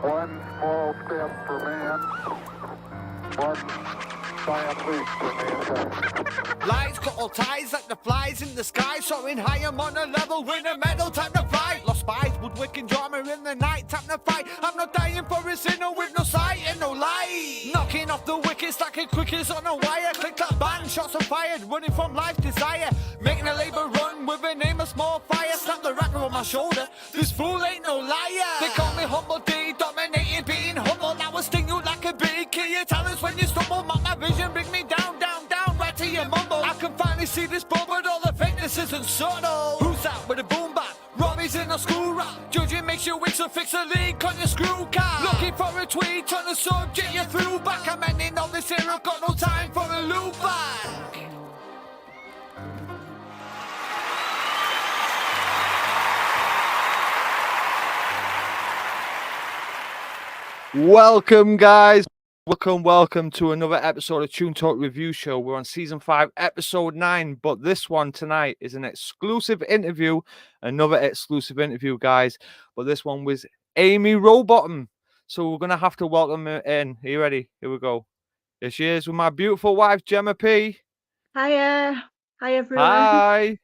One small step for man, one giant leap for mankind. Lights got all ties like the flies in the sky, soaring high, I'm on a level with a medal, time to fight. Lost spies, woodwicking drama in the night, time to fight. I'm not dying for a sinner with no sight and no light. Knocking off the wicked, stacking quickies on a wire. Click that bang, shots are fired, running from life's desire. Making a labor run with an aim of small fire. Snap the racker on my shoulder, this fool ain't no liar. They call me Humble D, dominating, being humble. I will sting you like a bee, kill your talents when you stumble. Mark my vision, bring me down, down, down, right to your mumble. I can finally see this ball, but all the fakeness isn't subtle. Who's that with a boom bap? Robbie's in a school rap. Judging makes you weak, so fix a leak on your screw cap. Looking for a tweet on the subject, you threw back. I'm ending all this here, I've got no time for a loop back. Welcome, guys. Welcome to another episode of Tune Talk Review Show. We're on season 5, episode 9, but this one tonight is an exclusive interview, another exclusive interview, guys. But this one was Amy Rowbottom, so we're gonna have to welcome her in. Are you ready? Here we go. Here she is with my beautiful wife, Gemma P. Hiya. Hi, everyone. Hi.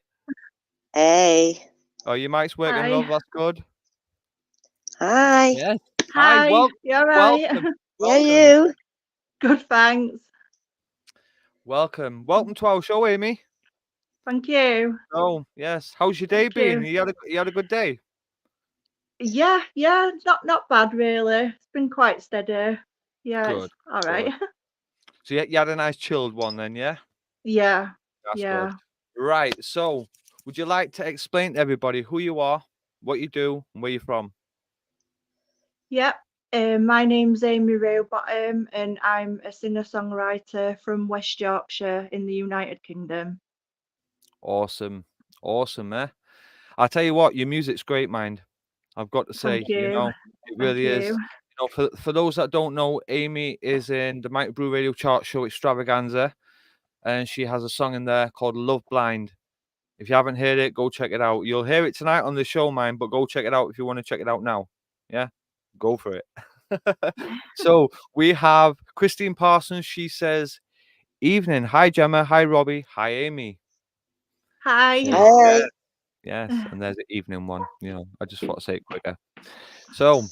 Hey. Oh, your mic's working, Hi. love. That's good. Hi. Yes. Hi. Hi. You all right? Welcome. Yeah, you. Good, thanks. Welcome to our show, Amy. Thank you. Oh, yes. How's your day Thank been? you. You had a good day? Yeah, not bad really. It's been quite steady. Yeah, Good, it's all right. So you had a nice chilled one then, yeah? Yeah, That's yeah. good. Right. So, would you like to explain to everybody who you are, what you do, and where you're from? Yep. My name's Amy Rowbottom, and I'm a singer-songwriter from West Yorkshire in the United Kingdom. Awesome, eh? I'll tell you what, your music's great, mind. I've got to say, Thank you. it really is. you. For those that don't know, Amy is in the Mighty Brew Radio Chart Show Extravaganza, and she has a song in there called Love Blind. If you haven't heard it, go check it out. You'll hear it tonight on the show, mind, but go check it out if you want to check it out now. Yeah, go for it. So we have Christine Parsons. She says, "Evening, hi Gemma, hi Robbie, hi Amy." Hi. So, Hey. yes, and there's the evening one. I just thought to say it quicker. So,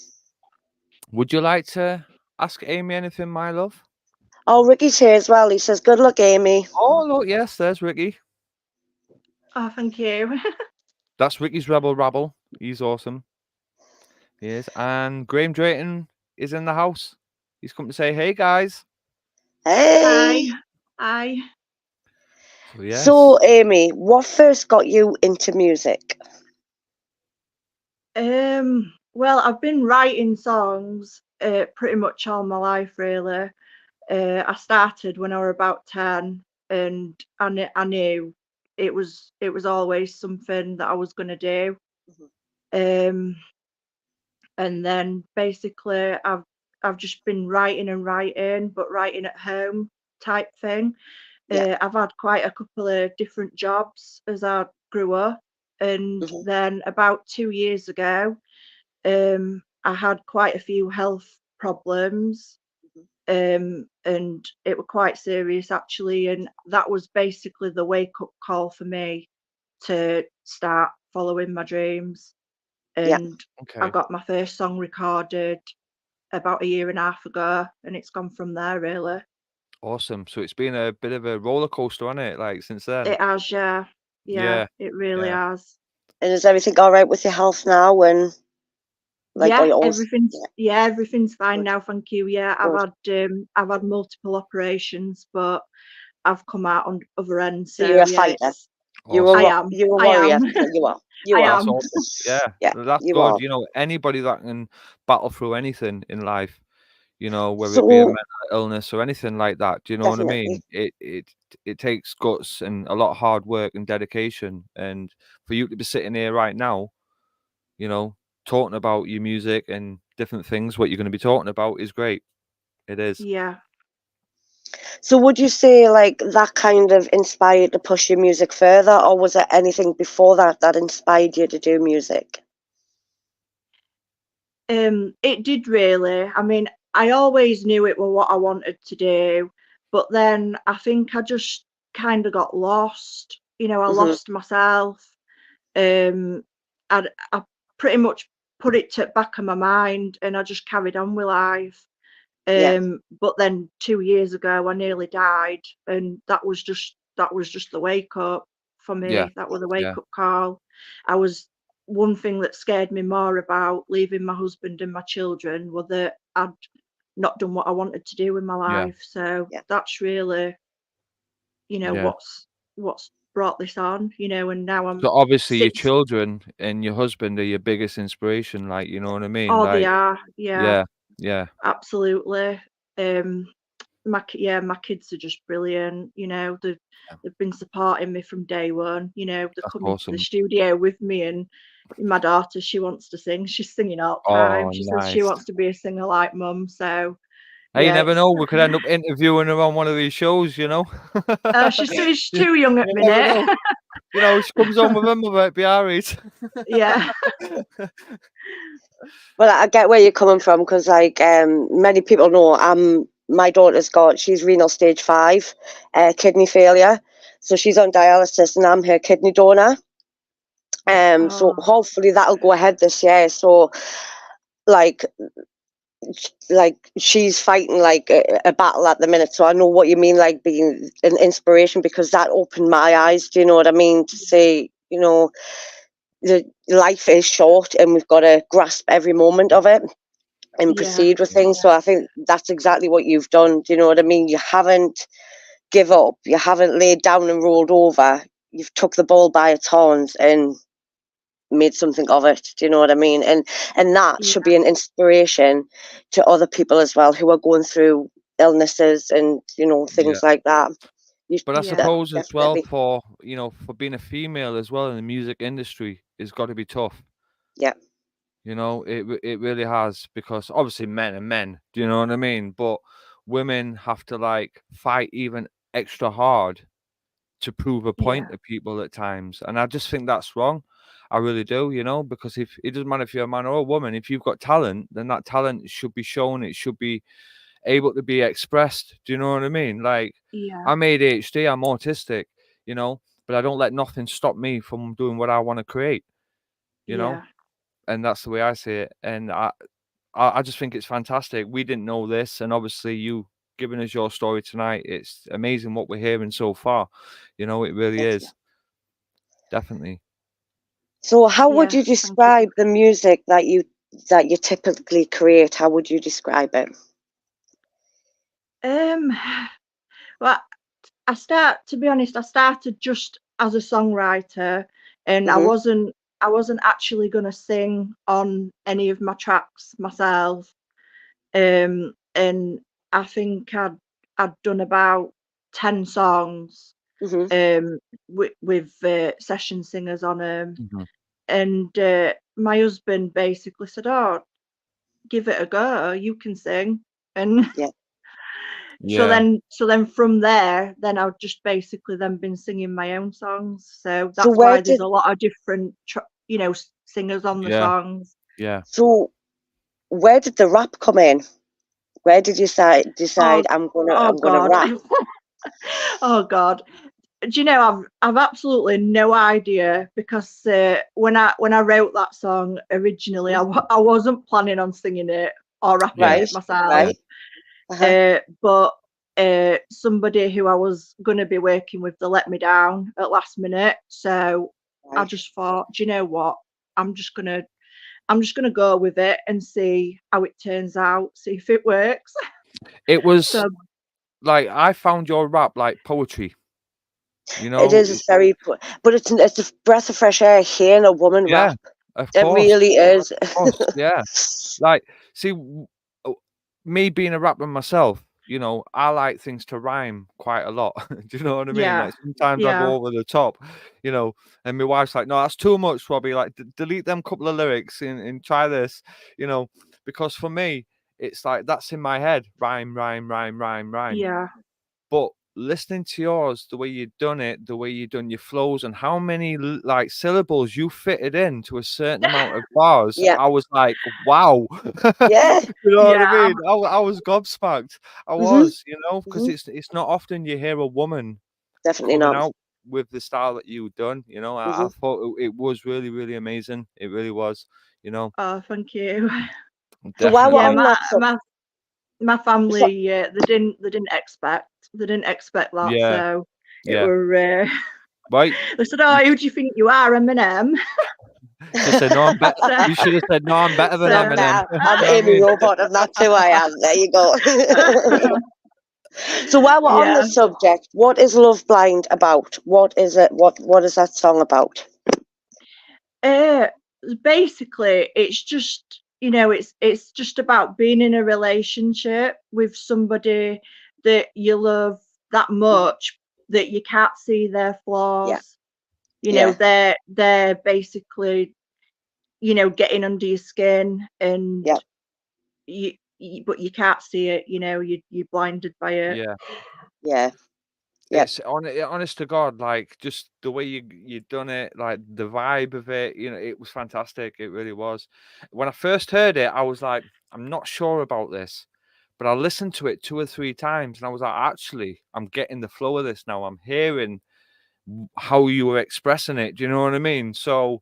would you like to ask Amy anything, my love? Oh, Ricky's here as well. He says, good luck, Amy. Oh, look, yes, there's Ricky. Oh, thank you. That's Ricky's Rebel Rabble. He's awesome. He is. And Graham Drayton is in the house. He's come to say, hey, guys. Hey. Hi. So, yes. So, Amy, what first got you into music? Well, I've been writing songs pretty much all my life, really. I started when I was about 10, and I knew it was always something that I was going to do. And then basically I've just been writing, but writing at home type thing. Yeah. I've had quite a couple of different jobs as I grew up, and then about 2 years ago, I had quite a few health problems, and it was quite serious actually, and that was basically the wake-up call for me to start following my dreams. And Okay. I got my first song recorded about 1.5 years ago, and it's gone from there, really. Awesome. So it's been a bit of a roller coaster, hasn't it? Like since then. It has, yeah. Yeah, It really yeah. has. And is everything all right with your health now? And Yeah, are you everything's fine Good. now, thank you. Yeah, I've had multiple operations, but I've come out on the other end. So So you're a yeah, fighter. I am. You're a I warrior. am. You are. You I are. That's am. awesome. Yeah, Yeah, that's you good. are. Anybody that can battle through anything in life, whether it So be a mental illness or anything like that. Do you know what I Definitely. mean? It takes guts and a lot of hard work and dedication. And for you to be sitting here right now, talking about your music and different things, what you're going to be talking about is great. It is. Yeah. So would you say like that kind of inspired to push your music further, or was there anything before that inspired you to do music? It did really. I mean, I always knew it were what I wanted to do, but then I think I just kind of got lost. I Hmm. lost myself. Um, I pretty much put it to back of my mind, and I just carried on with life. Yeah, But then 2 years ago, I nearly died, and that was just the wake up for Yeah, me. That was a yeah, wake up call. I was One thing that scared me more about leaving my husband and my children was that I'd not done what I wanted to do in my yeah, life. So yeah, that's really, yeah. what's brought this on. And now I'm So obviously your six. children and your husband are your biggest inspiration, like, you know what I mean? Oh, they Like, are. Yeah, yeah, yeah, absolutely. Um, my kids are just brilliant. yeah. They've been supporting me from day one. They're That's coming to the awesome. studio with me, and my daughter, she wants to sing. She's singing all the time. Oh, She says she nice. wants to be a singer like mum. So Hey, you yeah, never it's know. We could end up interviewing her on one of these shows, you know? she's You too young at you never minute. know. You know, she comes home with him, about be our age. Yeah, well, I get where you're coming from because, like, many people know, my daughter's she's renal stage 5, kidney failure, so she's on dialysis, and I'm her kidney donor. So oh hopefully that'll go ahead this year. So, like, she's fighting like a battle at the minute. So I know what you mean, like being an inspiration, because that opened my eyes. Do you know what I mean? To say, the life is short, and we've got to grasp every moment of it and yeah, proceed with things. So I think that's exactly what you've done. Do you know what I mean? You haven't give up. You haven't laid down and rolled over. You've took the ball by its horns and made something of it. Do you know what I mean? And that yeah, should be an inspiration to other people as well who are going through illnesses and Yeah. things like that. You But I yeah, suppose as well definitely, for being a female as well in the music industry, it's got to be tough. yeah, It really has, because obviously men are men. Do you know what I mean? But women have to like fight even extra hard to prove a point yeah, to people at times, and I just think that's wrong. I really do, because if it doesn't matter if you're a man or a woman, if you've got talent, then that talent should be shown. It should be able to be expressed. Do you know what I mean? Like, yeah, I'm ADHD, I'm autistic, but I don't let nothing stop me from doing what I want to create, you know, yeah, and that's the way I see it. And I just think it's fantastic. We didn't know this, and obviously you giving us your story tonight. It's amazing what we're hearing so far. It really definitely. is. Definitely. So how would yeah. you Thank you. describe the music that you typically create? How would you describe it? Um, well, to be honest, I started just as a songwriter, and I Hmm. wasn't I wasn't actually gonna sing on any of my tracks myself. And I think I'd done about 10 songs Hmm. with session singers on them. Mhm. And my husband basically said, "Oh, give it a go. You can sing." And Yeah. Yeah. so then from there, then I've just basically then been singing my own songs. So So that's where why there's did a lot of different, singers on the Yeah. songs. Yeah. so where did the rap come in? Where did you decide Oh, oh I'm gonna God. rap? Oh God. Do you know, I've absolutely no idea, because when I wrote that song originally, Mhm. I wasn't planning on singing it or rapping Yeah. it Right, Yeah. myself. right. Uh-huh. But somebody who I was going to be working with, they let me down at last minute. So I Right. just thought, do you know what? I'm just gonna I'm just gonna go with it and see how it turns out, see if it works. It So was like I found your rap like poetry, you It know? is very, but it's a breath of fresh air hearing a woman Yeah, rap. of It course. really is. Of course. Yeah. Like, see, me being a rapper myself, I like things to rhyme quite a lot. Do you know what I mean? yeah, Like sometimes I yeah, go over the top, and my wife's like, "No, that's too much, Robbie. Like, delete them couple of lyrics and try this," you know, because for me, it's like that's in my head, rhyme, rhyme, rhyme, rhyme, rhyme. yeah, But listening to yours, the way you've done it, the way you've done your flows, and how many like syllables you fitted in to a certain amount of bars, Yeah. I was like, wow. Yeah. You know what I Yeah, mean? I was gobsmacked. I Mhm. was, you know, because Mhm. it's not often you hear a woman Definitely coming not. out with the style that you've done. You know, I Mhm. thought it was really, really amazing. It really was. You know, oh, thank you. So while we're Yeah, definitely. on that sub, my so, family, they didn't expect that, Yeah, so it yeah. were. Right. They said, "Oh, who do you think you are, Eminem?" Should say no, I'm better. So, You should have said no, I'm better than so I'm Eminem. better. You I'm know what I Amy mean? Rowbottom. That's who I am. There you go. So while we're on the yeah. subject, what is Love Blind about? What is it? What is that song about? Uh, Basically, it's just, it's just about being in a relationship with somebody that you love that much that you can't see their Yeah. flaws. Yeah. They're basically, getting under your skin, and Yeah. but you can't see it. You're blinded by it. Yeah. Yeah. Yeah. It's honest to God, like just the way you done it, like the vibe of it, you know, it was fantastic. It really was. When I first heard it, I was like, I'm not sure about this. But I listened to it 2 or 3 times and I was like, actually, I'm getting the flow of this now. I'm hearing how you were expressing it. Do you know what I mean? So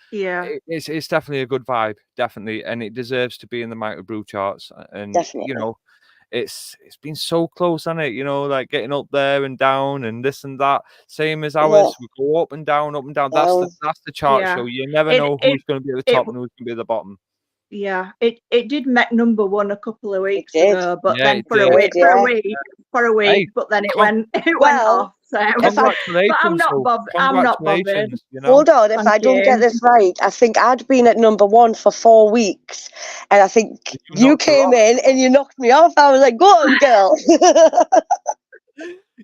Yeah, it's definitely a good vibe, definitely, and it deserves to be in the Michael Brew charts. And you Definitely. know, it's been so close, hasn't it? You know, like getting up there and down and this and that. Same as Yeah. ours, we go up and down, up and down. Down. That's the chart yeah. show. You never It know it who's going to be at the it top and who's going to be at the bottom. Yeah, it did make number one a couple of It weeks did. ago, but Yeah, then it for a did. week, Did, yeah. Hey, but then it con- went it went Well, off. So, if I but I'm congratulations, not though. bothered. I'm not bothered. Congratulations, you know. hold on, if Thank I don't get you. this right, I think I'd been at number one for 4 weeks, and I think You you knocked her came off. in and you knocked me off. I was like, "Go on, girl."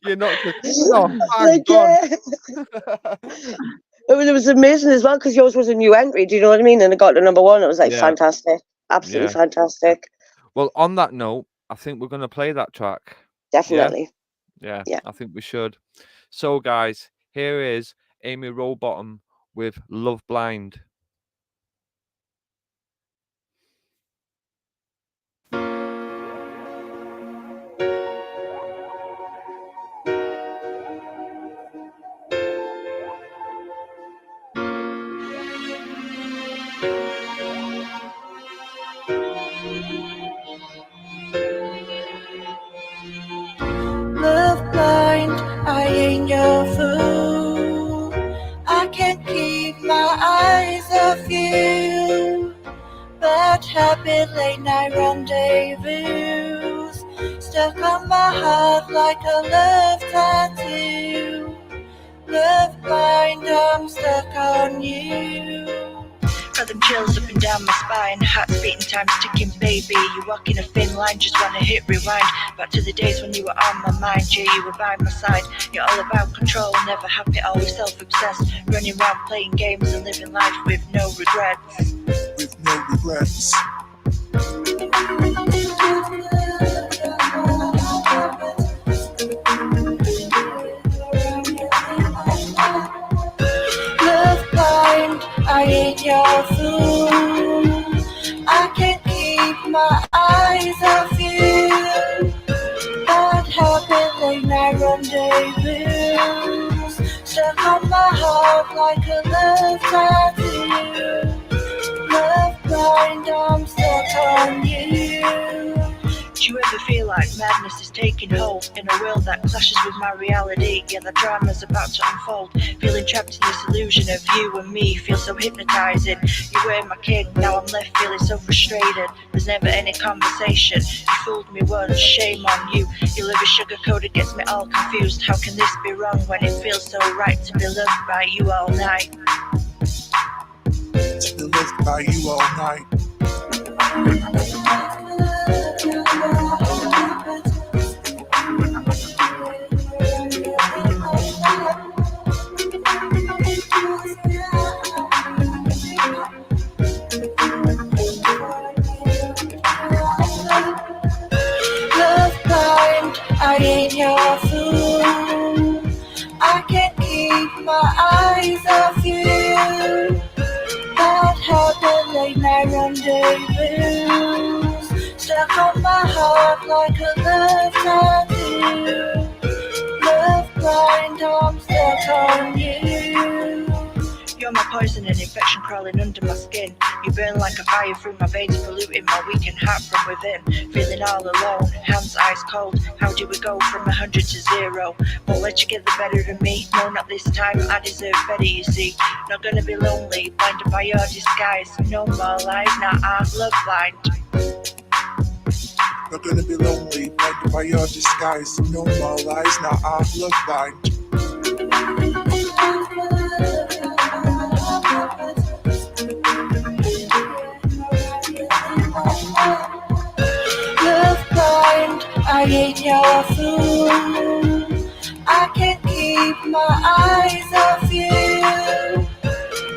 You knocked the clean off. Bang, Like, gone. yeah. It was amazing as well because yours was a new entry. Do you know what I mean? And it got to number one. It was like Yeah, fantastic, absolutely yeah. fantastic. Well, on that note, I think we're going to play that track. Yeah, Definitely, yeah, yeah. I think we should. So, guys, here is Amy Rowbottom with Love Blind. Love blind, I ain't your fool. I can't keep my eyes off you. Bad habit, late night rendezvous. Stuck on my heart like a love tattoo. Love blind, I'm stuck on you. Got them chills up and down my spine, heart's beating, time ticking, baby. You're walking a thin line, just wanna hit rewind. Back to the days when you were on my mind, yeah, you were by my side. You're all about control, never happy, always self-obsessed. Running around playing games and living life with no regrets. With no regrets. Love blind, I ain't your fool. I can't keep my eyes off you. Bad habit, late night rendezvous. Stuck on my heart like a love tattoo. Love blind, I'm stuck on you. Do you ever feel like madness is taking hold in a world that clashes with my reality? Yeah, the drama's about to unfold. Feeling trapped in this illusion of you and me, feel so hypnotizing. You were my king, now I'm left feeling so frustrated. There's never any conversation. You fooled me once, shame on you. Your live sugar-coated gets me all confused. How can this be wrong when it feels so right to be loved by you all night? To be loved by you all night. Love blind, I ain't your fool. like a love tattoo. Love blind, I'm stuck on you. You're my poison and infection crawling under my skin. You burn like a fire through my veins, polluting my weakened heart from within. Feeling all alone, hands ice cold. How do we go from 100 to 0? Won't let you get the better of me. No, not this time. I deserve better, you see. Not gonna be lonely, blinded by your disguise. No more lies, now I'm love blind. Not gonna be lonely, blinded by your disguise. No more lies, now I'm love blind. Love blind, I ain't your fool. I can't keep my eyes off you.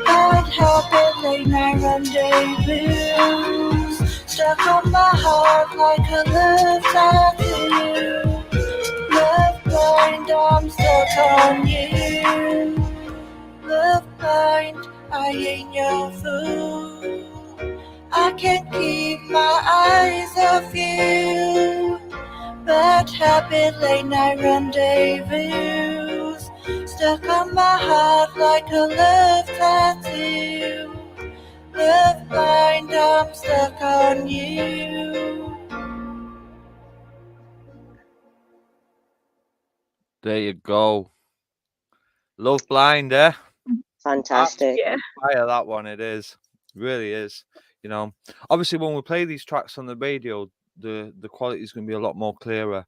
Bad habit, late night rendezvous. Stuck on my heart like a love tattoo. Love blind, I'm stuck on you. Love blind, I ain't your fool. I can't keep my eyes off you. Bad habit, late night rendezvous. Stuck on my heart like a love tattoo. Love blind, I'm stuck on you. There you go. Love blind, eh? Fantastic. Yeah. Fire, that one. It is. Really is. You know, obviously when we play these tracks on the radio, the quality is going to be a lot more clearer.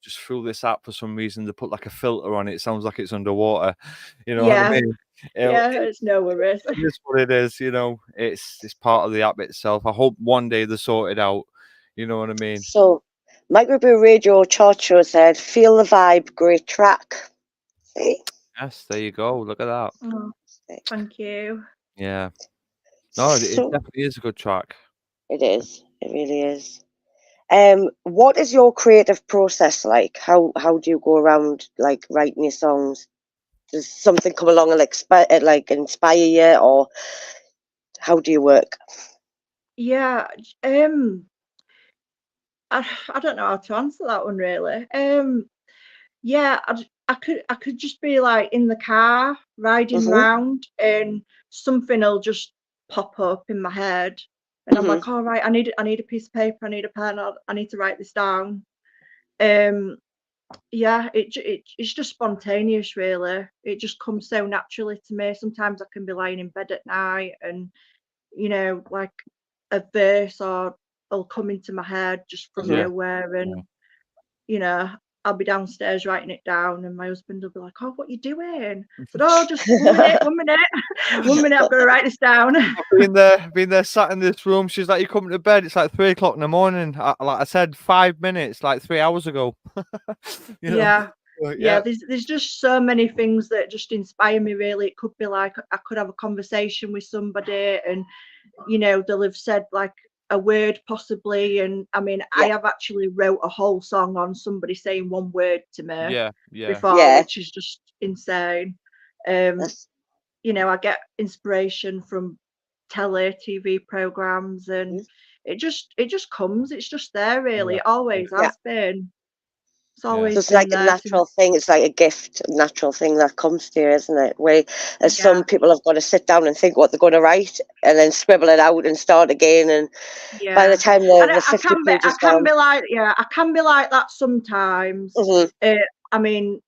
Just through this app, for some reason they put like a filter on it. It sounds like it's underwater. You know what I mean? Yeah, it's no worries. It is what it is. You know, it's part of the app itself. I hope one day they sort it out. You know what I mean? So, Microbrew Radio Chart Show said, "Feel the vibe, great track." See? Yes, there you go. Look at that. Oh, thank you. Yeah. No, it So- definitely is a good track. It is. It really is. What is your creative process like? How do you go around like writing your songs? Does something come along and inspire you, or how do you work? Yeah, I don't know how to answer that one really. Yeah, I could just be like in the car riding Mhm. round and something'll just pop up in my head, and I'm like, all right, I need a piece of paper, I need a pen, I need to write this down. Yeah, it's just spontaneous really. It just comes so naturally to me. Sometimes I can be lying in bed at night and like a verse or will come into my head just from Yeah. nowhere, and I'll be downstairs writing it down and my husband will be like, oh, what you doing? I said, oh, just 1 minute 1 minute 1 minute, I've got to write this down. Being there sat in this room, she's like, you coming to bed? It's like 3 o'clock in the morning. Like I said, 5 minutes, like 3 hours ago. You know? Yeah. But Yeah, there's just so many things that just inspire me really. It could be like I could have a conversation with somebody and they'll have said like a word possibly, and I mean I have actually wrote a whole song on somebody saying one word to me yeah. before, Yeah. which is just insane. That's- I get inspiration from TV programs, and it just comes. It's just there really. It always Yeah. has been. It's Yeah. always So it's been like a there natural since. thing. It's like a gift, a natural thing that comes to you, isn't it? Where Yeah. some people have got to sit down and think what they're going to write and then scribble it out and start again. And Yeah. by the time And the 50 pages down, I can be like that sometimes. Mhm. I mean,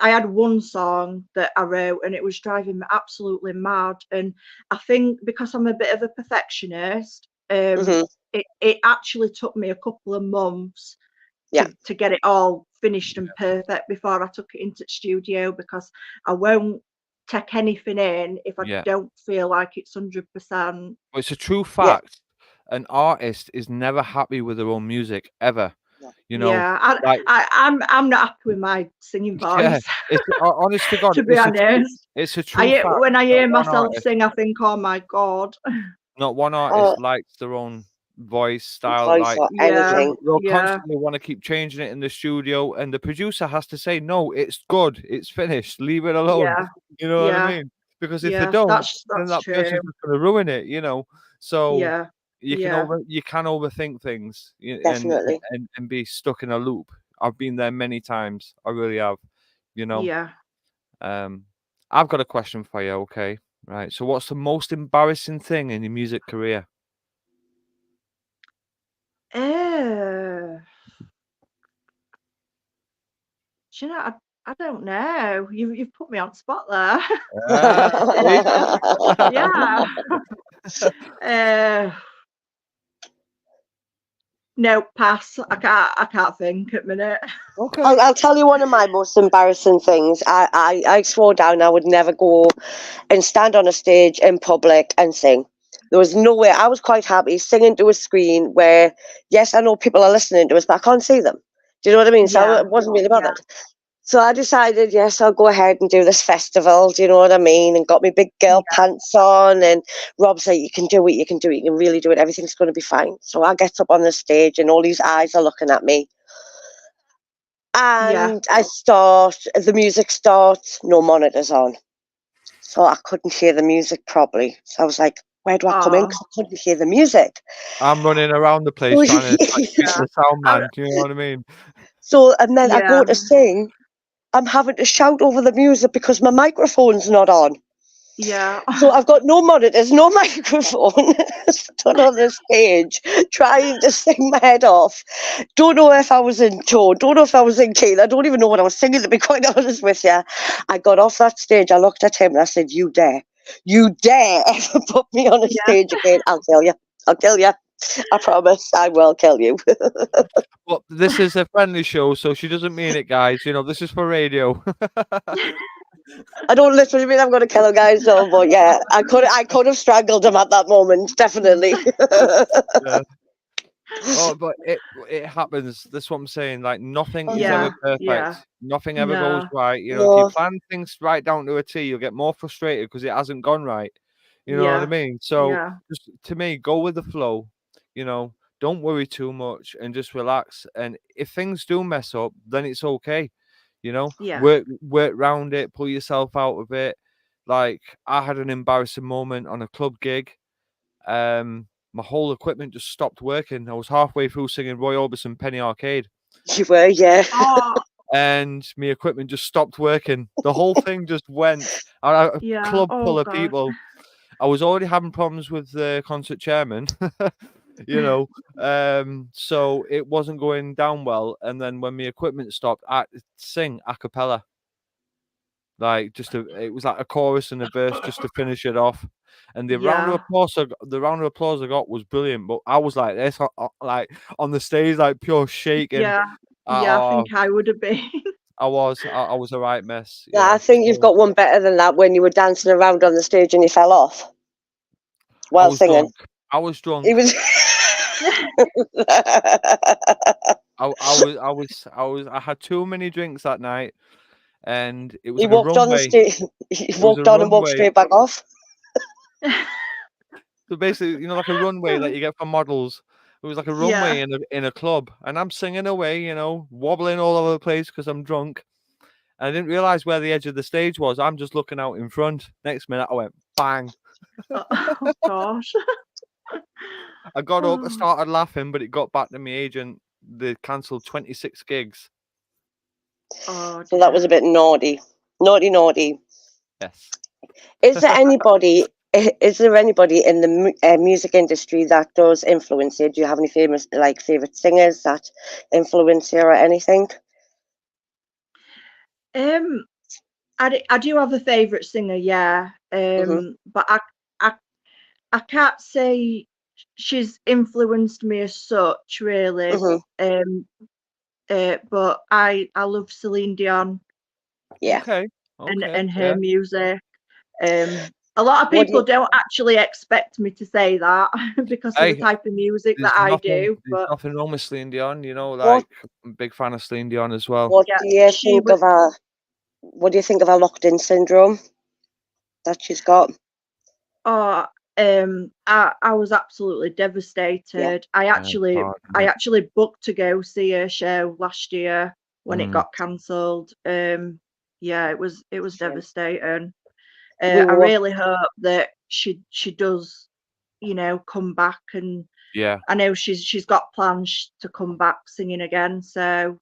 I had one song that I wrote and it was driving me absolutely mad. And I think because I'm a bit of a perfectionist, Mhm. it actually took me a couple of months Yeah. to get it all finished and perfect before I took it into the studio, because I won't take anything in if I Yeah. don't feel like it's 100%. Well, it's a true Yeah. fact. An artist is never happy with their own music ever. Yeah. You know, Yeah, like I'm not happy with my singing yeah, voice. it's honest to God, To be honest, it's a true fact. when I Not hear one myself artist, sing, I think, oh my God. not one Or artist likes their own voice style. voice Like or Yeah, anything. they'll yeah, constantly want to keep changing it in the studio, and the producer has to say, "No, it's good, it's finished, leave it alone." yeah, You know what I yeah, mean? Because if they yeah. don't, then That's that true. person's just going to ruin it. You know. So Yeah, Yeah. you can overthink things Definitely. and be stuck in a loop. I've been there many times. I really have. You know. Yeah. I've got a question for you. Okay, right. So, what's the most embarrassing thing in your music career? Uh, do you know, I don't know. You've put me on the spot there. See? Yeah. Uh, no, pass. I can't think at the minute. Okay. I'll tell you one of my most embarrassing things. I swore down I would never go and stand on a stage in public and sing. There was no way. I was quite happy singing to a screen where, yes, I know people are listening to us, but I can't see them. Do you know what I mean? So I Yeah. wasn't really Yeah. bothered. So I decided, yes, I'll go ahead and do this festival. Do you know what I mean? And got my big girl Yeah. pants on. And Rob said, you can do it, you can do it, you can really do it. Everything's going to be fine. So I get up on the stage and all these eyes are looking at me. Yeah. And the music starts, no monitors on. So I couldn't hear the music properly. So I was like, where do I come in? Oh. Because I couldn't hear the music. I'm running around the place trying to get Yeah. the sound I, man. Do you know what I mean? So, and then I yeah. go to sing. I'm having to shout over the music because my microphone's not on. Yeah. So I've got no monitors, no microphone, stood on the stage trying to sing my head off. Don't know if I was in tone, don't know if I was in key. I don't even know what I was singing, to be quite honest with you. I got off that stage, I looked at him and I said, you dare ever put me on a Yeah. stage again, I'll kill you. I'll kill you. I promise I will kill you. Well, this is a friendly show, so she doesn't mean it, guys. You know, this is for radio. I don't literally mean I'm going to kill him, guys, though, but yeah, I could have strangled him at that moment, definitely. Yeah. Oh, but it happens. That's what I'm saying. Like nothing is ever Yeah. perfect. Yeah. Nothing ever goes No. right. You know, if you No, plan things right down to a T, you'll get more frustrated because it hasn't gone right. You know what I Yeah. mean? So Yeah. just to me, go with the flow. You know, don't worry too much and just relax. And if things do mess up, then it's okay. You know, Yeah. work round it, pull yourself out of it. Like I had an embarrassing moment on a club gig. My whole equipment just stopped working. I was halfway through singing Roy Orbison Penny Arcade, you were, yeah. Oh. and my equipment just stopped working. The whole thing just went. A Yeah. club Oh full of gosh. people. I was already having problems with the concert chairman, you know, so it wasn't going down well. And then when my equipment stopped, I had to sing a cappella. Like it was like a chorus and a verse just to finish it off. And Yeah. the round of applause I got was brilliant. But I was like this, like on the stage, like pure shaking. Yeah. Yeah. I Oh, think I would have been. I was a right mess, you Yeah, I know. think you've So got one better than that when you were dancing around on the stage and you fell off I while was singing. drunk. I was He drunk. was. I had too many drinks that night, and it was He like a walked on the runway. stage. He It was a walked on and walked runway. straight back off. So basically, you know, like a runway that you get for models. It was like a runway Yeah. in a club, and I'm singing away, you know, wobbling all over the place because I'm drunk. And I didn't realize where the edge of the stage was. I'm just looking out in front. Next minute, I went bang. Oh gosh. I got up, I Oh, started laughing, but it got back to my agent. They cancelled 26 gigs. oh So that was dear. a bit naughty. Naughty, naughty. Yes. Is there anybody? Is there anybody in the music industry that does influence you? Do you have any famous, like, favorite singers that influence you or anything? Um, I do have a favourite singer, yeah. Mhm. But I I can't say she's influenced me as such, really. Mhm. Um, but I love Celine Dion Yeah. Okay. Okay. and her Yeah. music. A lot of What do people you? don't actually expect me to say that because of the Hey, type of music that I do. there's But nothing wrong with Celine Dion. You know, What? like I'm a big fan of Celine Dion as well. What yeah, do you she think was. of her? What do you think of her locked-in syndrome that she's got? Oh, I was absolutely Yeah. devastated. It's hard, isn't I it? actually booked to go see her show last year when it Mm. got cancelled. Yeah, it was Shame. devastating. We I were. really hope that she does come back, and Yeah. I know she's got plans to come back singing again, so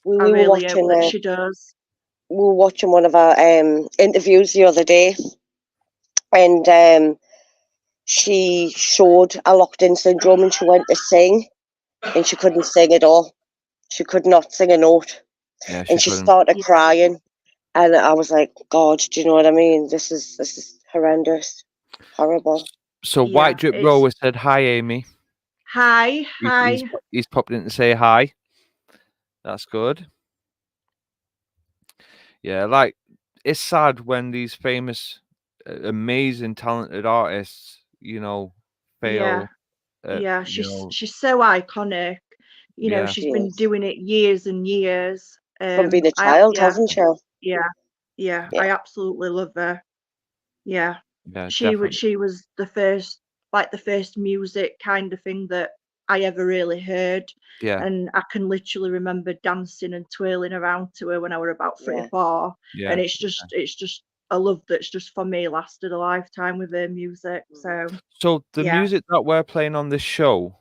We, I we were really hope watching that she does. one of our interviews the other day, and she showed a locked-in syndrome, and she went to sing, and she couldn't sing at all. She could not sing a note, Yeah, she and she couldn't. started Yeah. crying, and I was like, God, do you know what I mean? This is horrendous, horrible. So Yeah, White Drip it's Rower said hi, Amy. hi. He's popped in to say hi. That's good. Yeah, like it's sad when these famous, amazing, talented artists, Yeah, fail. yeah, she's so iconic. Yeah, She's She been is. doing it years and years. From being a child, hasn't she? Yeah, yeah, Yeah, I absolutely love her. Yeah, yeah, she definitely. she was the first music kind of thing that I ever really heard, Yeah, and I can literally remember dancing and twirling around to her when I was about 3 or yeah. 4, and yeah. it's just a love that's just for me lasted a lifetime with her music. So So the yeah, music that we're playing on this show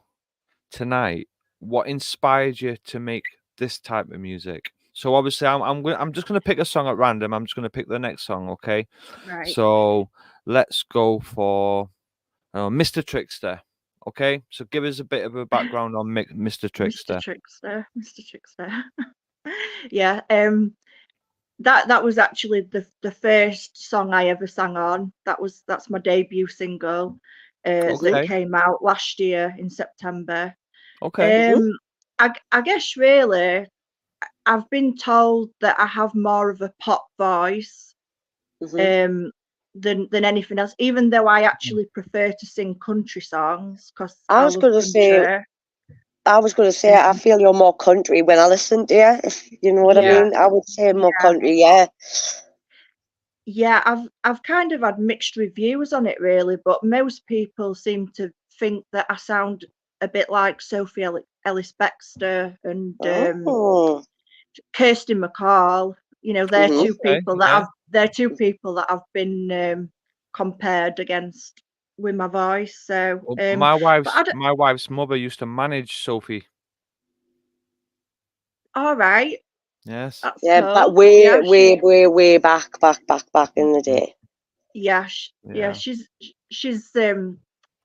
tonight, what inspired you to make this type of music? So obviously, I'm just gonna pick a song at random. I'm just gonna pick the next song, okay? right, So let's go for Mr. Trickster. Okay, so give us a bit of a background on Mr. Mr. Trickster. Trickster, Mr. Trickster. Yeah, that was actually the first song I ever sang on. That's my debut single, that Okay, came out last year in September. okay, Mhm, Um, I guess really I've been told that I have more of a pop voice, mhm. um, than anything else, even though I actually prefer to sing country songs because I I was love gonna say, country. I Um, feel you're more country when I listen to you, if you know what I yeah, yeah, mean. I would say more yeah. country, yeah. Yeah, I've kind of had mixed reviews on it really, but most people seem to think that I sound a bit like Sophie Ellis Bextor and Oh, Kirsty McCall. mhm. okay, yeah. they're two people that I've been compared against with my voice. So, Well, but I don't, my wife's mother used to manage Sophie. all right, Yes. that's Yeah, but cool. way, Yeah, way, way, way back in the Mhm. day. yeah, yeah, Yeah, she's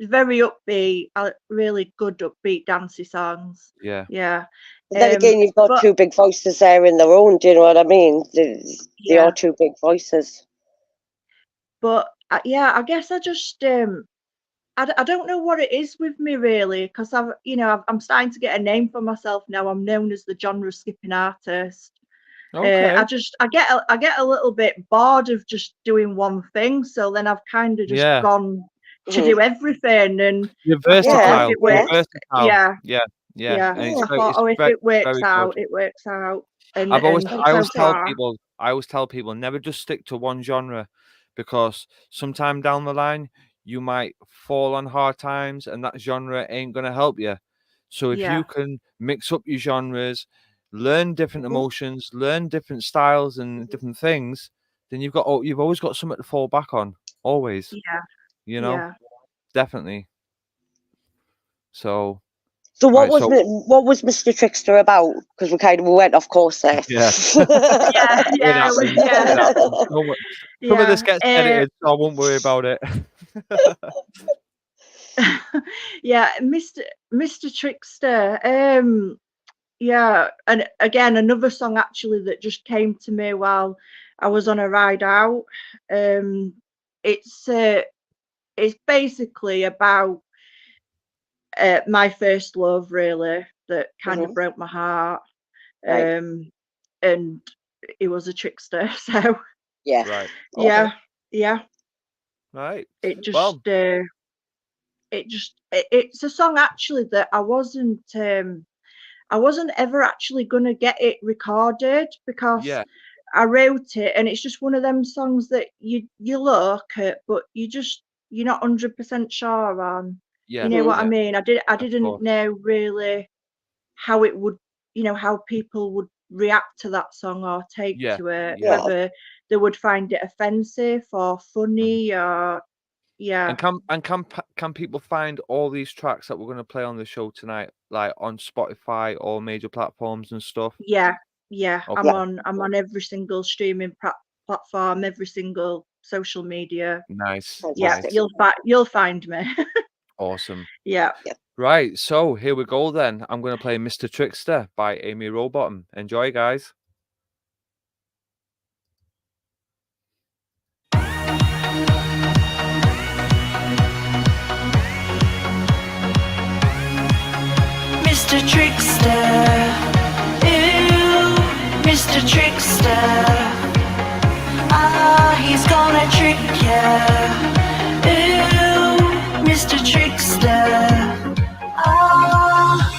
very upbeat, really good upbeat dancey songs. yeah, Yeah, But then again, you've got but two big voices there in their own. Do you know what I mean? They are yeah, two big voices. but yeah, I guess I just I don't know what it is with me really, because I'm starting to get a name for myself now. I'm known as the genre skipping artist. okay, I get a little bit bored of just doing one thing, so then I've kind of just yeah. gone to Mhm. do everything, and You're I thought, oh, if versatile. it You're Yeah, works, versatile. yeah, Yeah, yeah, yeah. and yeah. I thought, it's oh, if very, it works very good. out, it works out, and I've always and I so always tell far, people never just stick to one genre, because sometime down the line you might fall on hard times and that genre ain't gonna help you. So if yeah, you can mix up your genres, learn different Mhm, emotions, learn different styles and mhm. different things, then you've always got something to fall back on. Always, yeah, you know? yeah. Definitely. So So right, so what was Mr. Trickster about? Because we went off course there. yeah. Yeah, It yeah, happens. yeah, It happens. Some of this yeah. gets edited, so I won't worry about it. Yeah, Mr. Trickster. Yeah, and again, another song actually that just came to me while I was on a ride out. Um, it's uh, it's basically about my first love, really, that kind of Mhm, broke my heart. right. Um, and he was a trickster. So Yeah. Right. Okay. Okay. yeah, yeah. Right. It Well, just it's a song actually that I wasn't ever actually gonna get it recorded because yeah, I wrote it, and it's just one of them songs that you look at, but you're not 100% sure on. You yeah, know Mhm, what I yeah, mean? I of didn't course. know really how it would, how people would react to that song or take Yeah, to it, yeah. yeah. whether they would find it offensive or Mhm. funny or, Yeah. And can people find all these tracks that we're going to play on the show tonight, like on Spotify or major platforms and stuff? Yeah. Yeah. Okay. I'm on every single streaming platform, every single social media. Nice. Yeah, Fantastic. you'll find me. Awesome. Yeah. Right, so here we go then. I'm going to play Mr. Trickster by Amy Rowbottom. Enjoy, guys. Mr. Trickster, ooh, Mr. Trickster. Ah, he's gonna trick ya. Ooh, Mr. Trickster. Ah,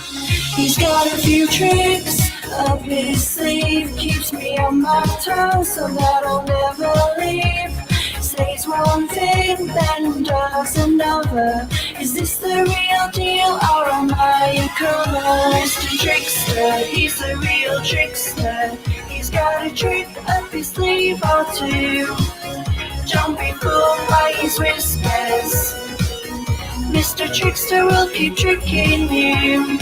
he's got a few tricks up his sleeve. Keeps me on my toes so that I'll never leave. Says one thing, then does another. Is this the real deal or am I a cover? Mr. Trickster, he's the real trickster. He's got a trick up his sleeve or two. Jumping fool by his whiskers. Mr. Trickster will keep tricking you.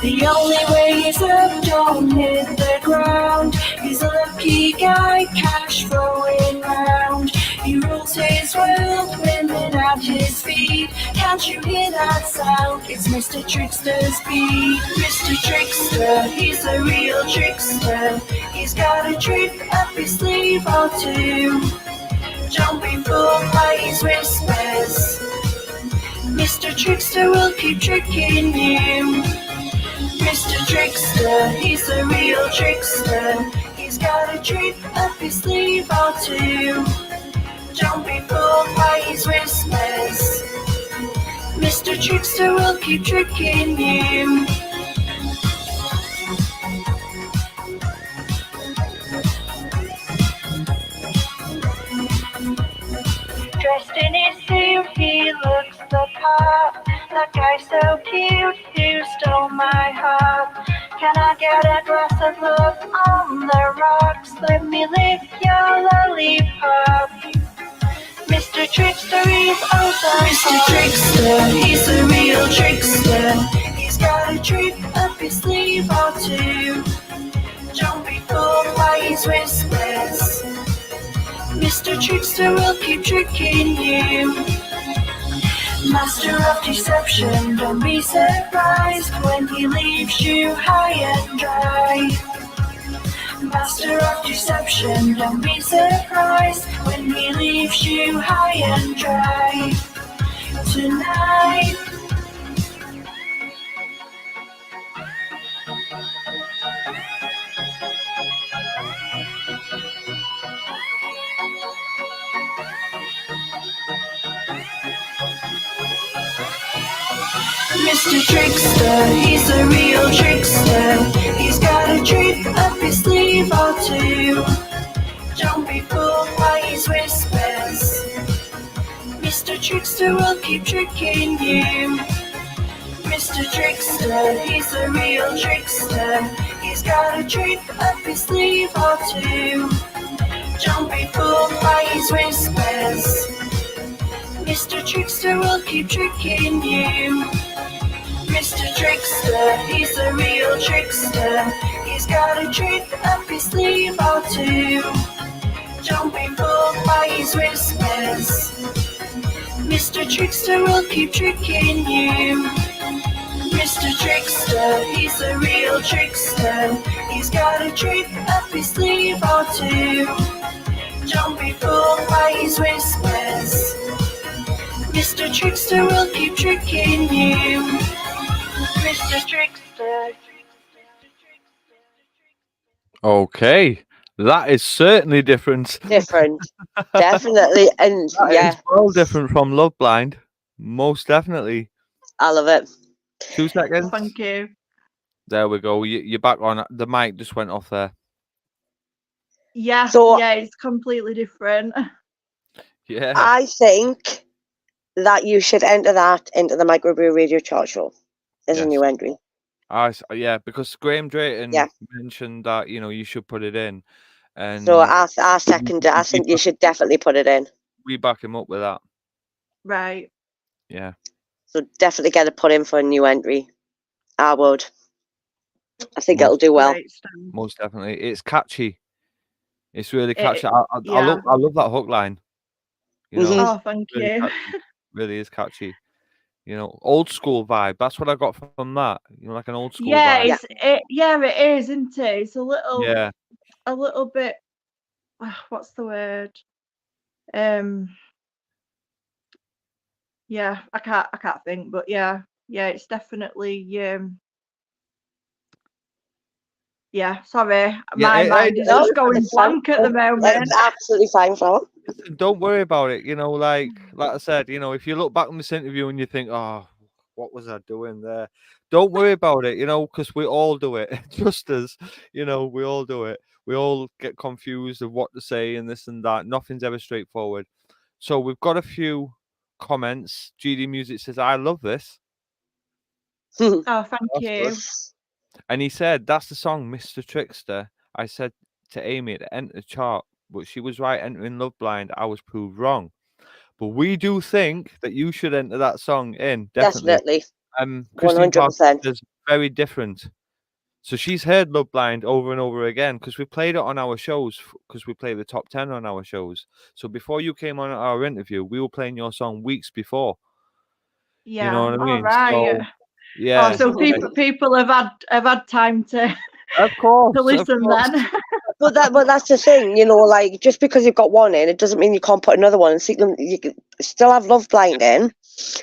The only way he's up, don't hit the ground. He's a lucky guy, cash flowing round. He rules his world, women at his feet. Can't you hear that sound? It's Mr. Trickster's beat. Mr. Trickster, he's a real trickster. He's got a trick up his sleeve or two. Jumping fool by his whispers. Mr. Trickster will keep tricking you. Mr. Trickster, he's a real trickster. He's got a trick up his sleeve or two. Jumping fool by his whispers. Mr. Trickster will keep tricking you. Dressed in his suit, he looks the part. That guy's so cute, who stole my heart? Can I get a glass of love on the rocks? Let me lick your lollipop. Mr. Trickster is awesome. Mr. Trickster, he's a real trickster. He's got a trick up his sleeve or two. Jumping fool by his whispers. Mr. Trickster will keep tricking you. Master of deception, don't be surprised when he leaves you high and dry. Master of deception, don't be surprised when he leaves you high and dry. Tonight, Mr. Trickster, he's a real trickster. He's got a trick up his sleeve or two. Jumping fool by his whispers. Mr. Trickster will keep tricking you. Mr. Trickster, he's a real trickster. He's got a trick up his sleeve or two. Jumping fool by his whispers. Mr. Trickster will keep tricking you. Mr. Trickster, he's a real trickster. He's got a trick up his sleeve or two. Jumping fool by his whispers. Mr. Trickster will keep tricking you. Mr. Trickster, he's a real trickster. He's got a trick up his sleeve or two. Jumping fool by his whispers. Mr. Trickster will keep tricking you. Mr. Trickster. Okay, that is certainly different. Different. Definitely. And That yeah, is well different from Love Blind. Most definitely. I love it. 2 seconds. Thank you. There we go. You're back on. The mic just went off there. Yeah, So- yeah, it's completely different. Yeah. I think that you should enter that into the Microbrew Radio Chart Show as a Yes. new entry. Yeah, because Graham Drayton Yeah. mentioned that you should put it in, So and I second it. I we think you should definitely put it in. back him up with that. Right. Yeah, So definitely get it put in for a new entry. I would. I think it'll most do well. Great stuff. most definitely. It's catchy. It's really It, catchy. I yeah. love that hook line. Mhm. Oh, thank Really you. catchy. Really is catchy. Old school vibe. That's what I got from that. Like an old school Yeah, vibe. it is, isn't it? It's Yeah. a little bit. What's the word? Um, yeah, I can't think, but yeah, it's definitely yeah. Sorry, Yeah. my mind is No, just going it's fine. blank at the It's moment. absolutely fine, Flo. Listen, don't worry about it. Like I said, if you look back on this interview and you think, oh, what was I doing there? Don't worry about it, because we all do it. Just as, we all do it. We all get confused of what to say and this and that. Nothing's ever straightforward. So we've got a few comments. GD Music says, I love this. Oh, thank That's good. you. And he said, that's the song, Mr. Trickster. I said to Amy to enter the chart, but she was right entering Love Blind. I was proved wrong. But we do think that you should enter that song in, definitely. Definitely. Christine Parker 100%. is very different. So she's heard Love Blind over and over again because we played it on our shows, because we play the top 10 on our shows. So before you came on our interview, we were playing your song weeks before. You know Yeah. what I All mean? right. So, yeah. So people have had time to Of course. to listen then. But that's the thing, like just because you've got one in, it doesn't mean you can't put another one. And see, you can still have Love Blind in,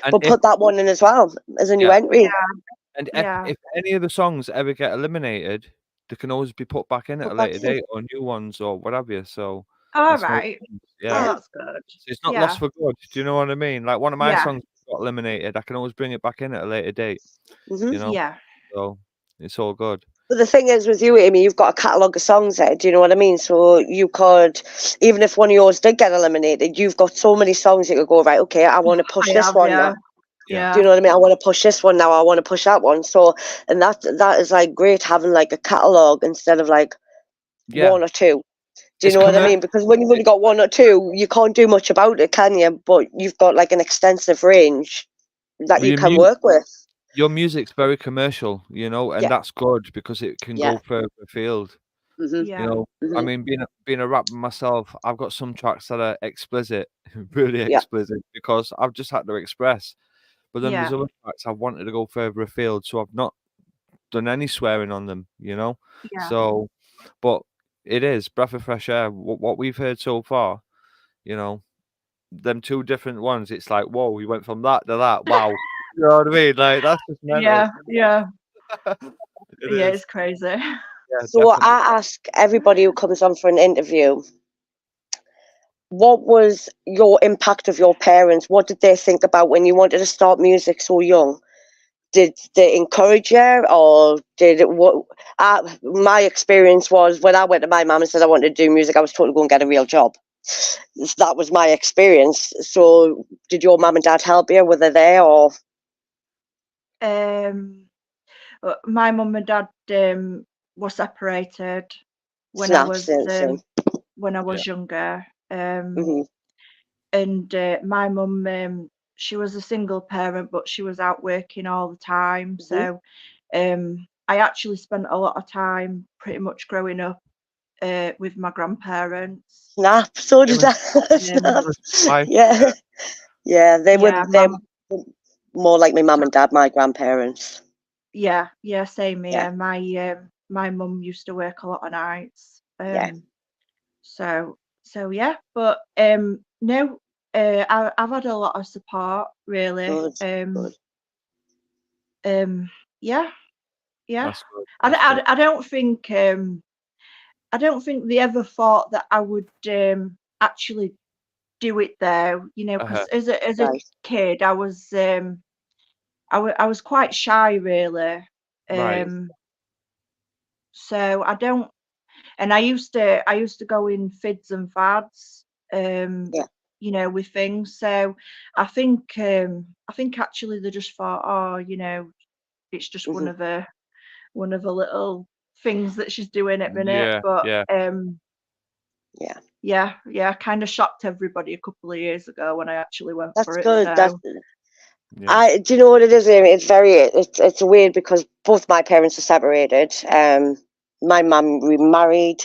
And but put that one in as well as a new Yeah. entry. And Yeah. if any of the songs ever get eliminated, they can always be put back in at a Put back later in. date or new ones or whatever you. So All that's no right. problem. Oh, Yeah. that's good. So it's not Yeah. lost for good. Do you know what I mean? Like one of my Yeah. songs got eliminated, I can always bring it back in at a later date. Mhm. Yeah. So it's all good. But the thing is with you, Amy, you've got a catalogue of songs there. Do you know what I mean? So you could, even if one of yours did get eliminated, you've got so many songs you could go, right, okay, I want to push this one now. Yeah. Do you know what I mean? I want to push this one now. I want to push that one. So, and that is like great having like a catalogue instead of like Yeah. one or two. Do you It's know what I mean? Because when you've only got one or two, you can't do much about it, can you? But you've got like an extensive range that you can work with. Your music's very commercial, and Yeah. that's good because it can Yeah. go further afield. Mhm. Yeah. I mean, being a rapper myself, I've got some tracks that are explicit, really Yeah. explicit, because I've just had to express. But then there's Yeah. other tracks I wanted to go further afield, so I've not done any swearing on them, Yeah. So, but it is breath of fresh air. What we've heard so far, them two different ones. It's like, whoa, we went from that to that. Wow, you know what I mean? Like that's just mental. Yeah. It Yeah. is. It's crazy. Yeah, So definitely. I ask everybody who comes on for an interview, what was your impact of your parents? What did they think about when you wanted to start music so young? Did they encourage you, or did it? What? My experience was when I went to my mum and said I wanted to do music, I was told to go and get a real job. That was my experience. So, did your mum and dad help you? Were they there, or? My mum and dad were separated when I Snap, was same. younger. Mhm. And my mum, she was a single parent, but she was out working all the time. So I actually spent a lot of time pretty much growing up with my grandparents. Snap. So did I. Um, Snap. Yeah. Yeah. They were. yeah, They were more like my mum and dad, my grandparents. yeah, same Yeah. here. My mum used to work a lot of nights. Yeah. So yeah, but no, I've had a lot of support really. Good. Good. Yeah. That's good. That's good. I don't think they ever thought that I would actually do it though, because as a Right. kid I was I was quite shy really. Right. So I don't, and I used to go in fids and fads, Yeah. with things. So I think actually they just thought, oh, it's just one Mhm. of her. one of the little things that she's doing at minute. Yeah, But yeah. yeah, kind of shocked everybody a couple of years ago when I actually went That's for it. good. So That's Yeah. do you know what it is, Amy? It's weird because both my parents are separated. My mum remarried,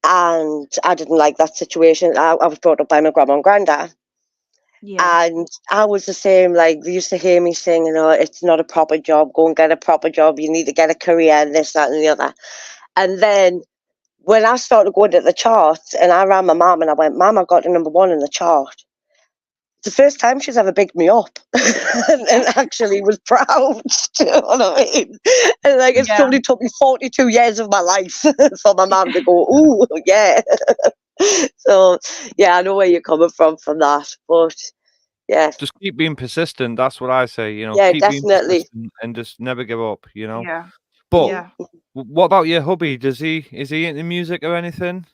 and I didn't like that situation. I was brought up by my grandma and granddad, yeah, and I was the same. Like, they used to hear me sing, it's not a proper job. Go and get a proper job. You need to get a career, and this, that, and the other. And then when I started going to the charts, and I ran my mum, and I went, "Mum, I got to #1 in the chart." It's the first time she's ever bigged me up and actually was proud. Do you know what I mean? And like, it's yeah, probably took me 42 years of my life for my mum to go, "Ooh, yeah." So yeah, I know where you're coming from that, but yeah, Just keep being persistent. That's what I say. yeah, Keep being definitely. persistent and just never give up. yeah, But yeah. what about your hubby? Is he into music or anything?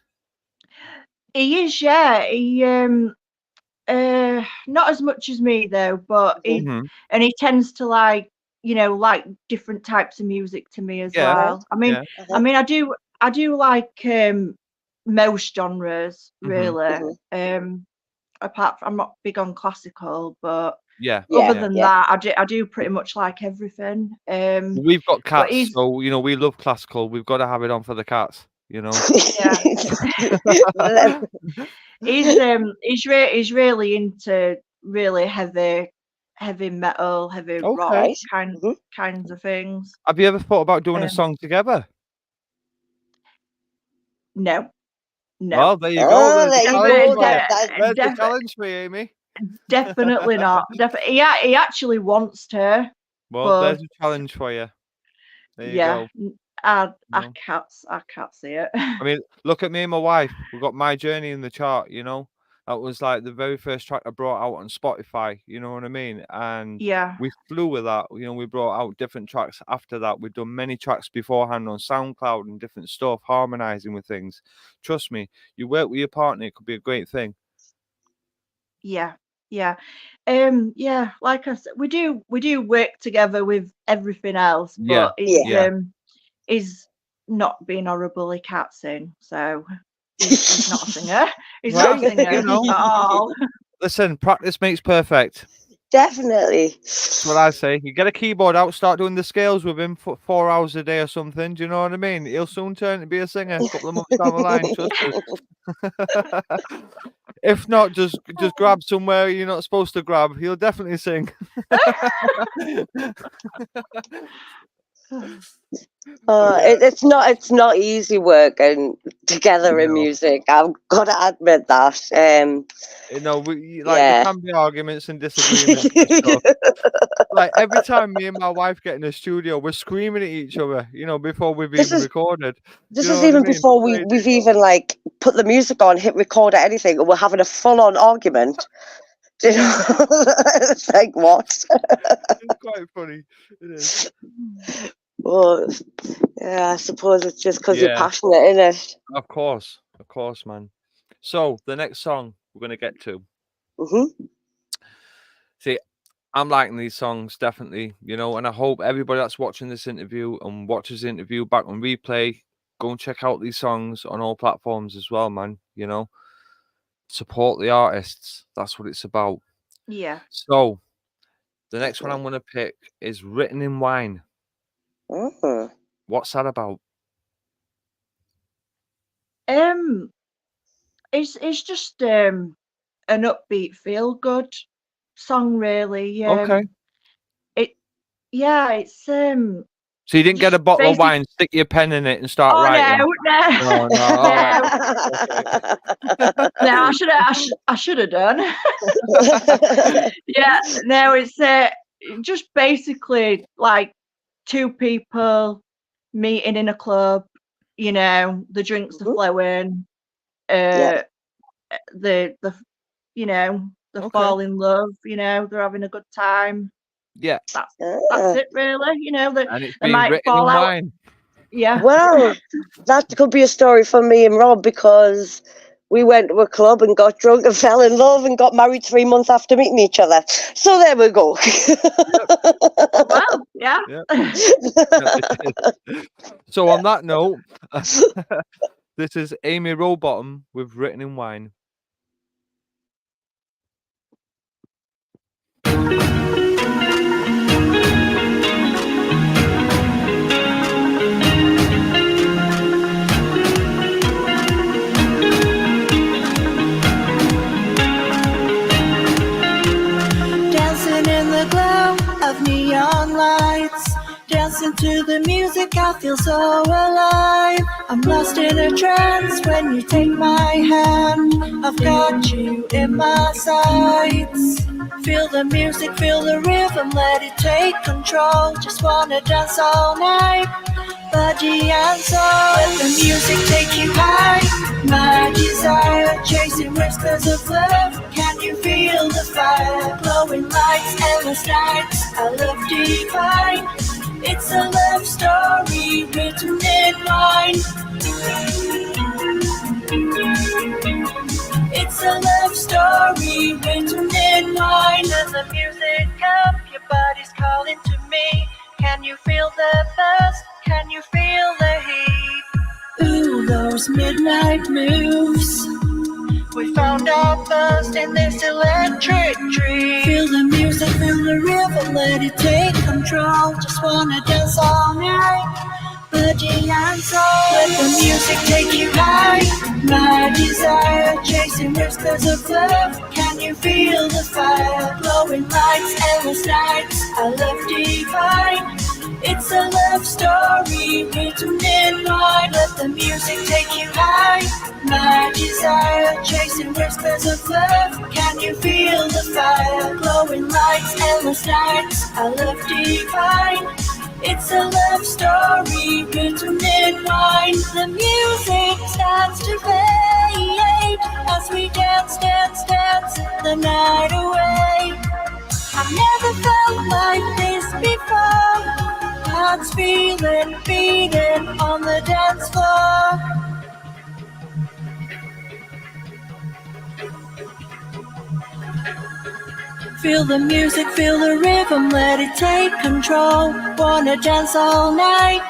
He is, yeah. He not as much as me though, but Hmm. he tends to like like different types of music to me as Yeah, well. I mean, yeah. I mean, I do like most genres Hmm. really. Mhm. Apart from I'm not big on classical, but Yeah, other Yeah, yeah. than yeah. that, I do pretty much like everything. We've got But cats, so we love classical. We've got to have it on for the cats. yeah, he's really into really heavy metal, heavy rock Okay. Right. Hmm. kinds of things. Have you ever thought about doing a Um, song together? no, no, Well, there you go. Oh, There's a there you challenge go. for you. There's the def- challenge for you, Amy. definitely not. He actually wants to, Well, but there's a challenge for you. There you yeah, go. I No. can't see it. I mean, look at me and my wife. We've got My Journey in the chart. That was like the very first track I brought out on Spotify, you know what I mean? And Yeah, we flew with that. We brought out different tracks after that. We've done many tracks beforehand on SoundCloud and different stuff, harmonizing with things. Trust me, you work with your partner, it could be a great thing. yeah, yeah. Yeah, like I said, we do work together with everything else, Yeah, but Yeah. yeah. he's not being horrible. He can't sing, so he's not a singer. He's not a Well, singer at all. listen, practice makes perfect. Definitely. That's what I say. You get a keyboard out, start doing the scales with him for 4 hours a day or something. Do you know what I mean? He'll soon turn to be a singer a couple of months down the line. Trust us. If not, just grab somewhere you're not supposed to grab. He'll definitely sing. It's not easy working together in No. music. I've got to admit that. There Yeah. can be arguments and disagreements and stuff. Like every time me and my wife get in the studio, we're screaming at each other, before we've This even is recorded. this You know is what I even mean? before Crazy. we've even like put the music on, hit record or anything, and we're having a full on argument. Do you know? It's like, what? It's quite funny. It is. Well, yeah, I suppose it's just because you're Yeah, passionate, innit? of course, man. So the next song we're gonna get to. Mhm. See, I'm liking these songs definitely, and I hope everybody that's watching this interview and watches the interview back on replay, go and check out these songs on all platforms as well, man. Support the artists. That's what it's about. Yeah. So the next one I'm gonna pick is Written in Wine. Mhm. What's that about? It's just an upbeat, feel good song, really. Okay. It yeah, it's So you didn't get a just bottle of basic. wine, stick your pen in it, and start Oh no, writing? no, No, no. All right. no, no! I should have done. Yeah, no, it's just basically like two people meeting in a club. The drinks are Mhm. flowing. Yeah. Uh, the they Okay. fall in love. They're having a good time. Yeah. That's Ah. it, really. And it's They being might written fall in out. wine. Yeah, Well, that could be a story for me and Rob, because We went to a club and got drunk and fell in love and got married 3 months after meeting each other. So there we go. Well, yeah. Yeah. So on that note, this is Amy Rowbottom with Written in Wine. Dancing in the glow of neon lights, dancing to the music, I feel so alive. I'm lost in a trance when you take my hand. I've got you in my sights. Feel the music, feel the rhythm, let it take control. Just wanna dance all night, body and soul. Let the music take you high. My desire, chasing whispers of love. Can you feel the fire? Glowing lights, endless nights, a love divine. It's a love story written in wine. It's a love story written in wine. Let the music come, your body's calling to me. Can you feel the buzz? Can you feel the heat? Ooh, those midnight moves. We found our buzz in this electric dream. Feel the music, feel the rhythm, let it take control. Just wanna dance all night, body and soul. Let the music take you high. My desire, chasing whispers of love. Can you feel the fire? Glowing lights, endless nights, a love divine. It's a love story written in wine. Let the music take you high. My desire, chasing whispers of love. Can you feel the fire? Glowing lights, endless nights, a love divine. It's a love story written in wine. The music starts to fade as we dance, dance, dance the night away. I've never felt like this before. Hearts feeling, beating on the dance floor. Feel the music, feel the rhythm, let it take control. Wanna dance all night,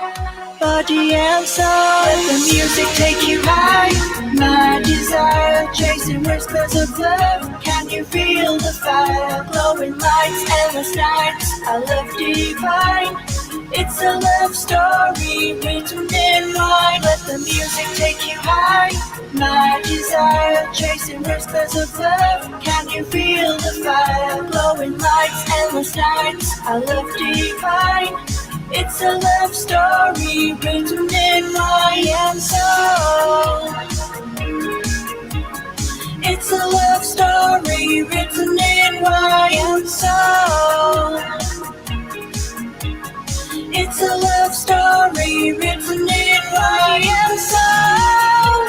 body and soul. Let the music take you high. My desire, chasing whispers of love. Can you feel the fire? Glowing lights, endless nights, a love divine. It's a love story written in wine. Let the music take you high. My desire, chasing whispers of love. Can you feel the fire? Glowing lights, endless nights, a love divine. It's a love story written in wine and soul. It's a love story written in wine and soul. It's a love story written in wine and soul.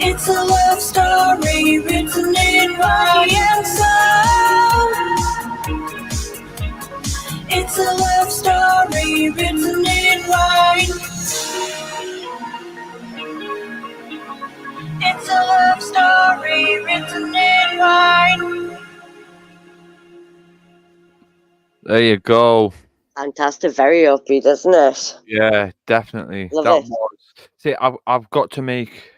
It's a love story written in wine and soul. It's a love story written in wine. It's a love story written in wine. There you go. Fantastic, very upbeat, isn't it? Yeah, definitely. Love That it. was. See, I've got to make,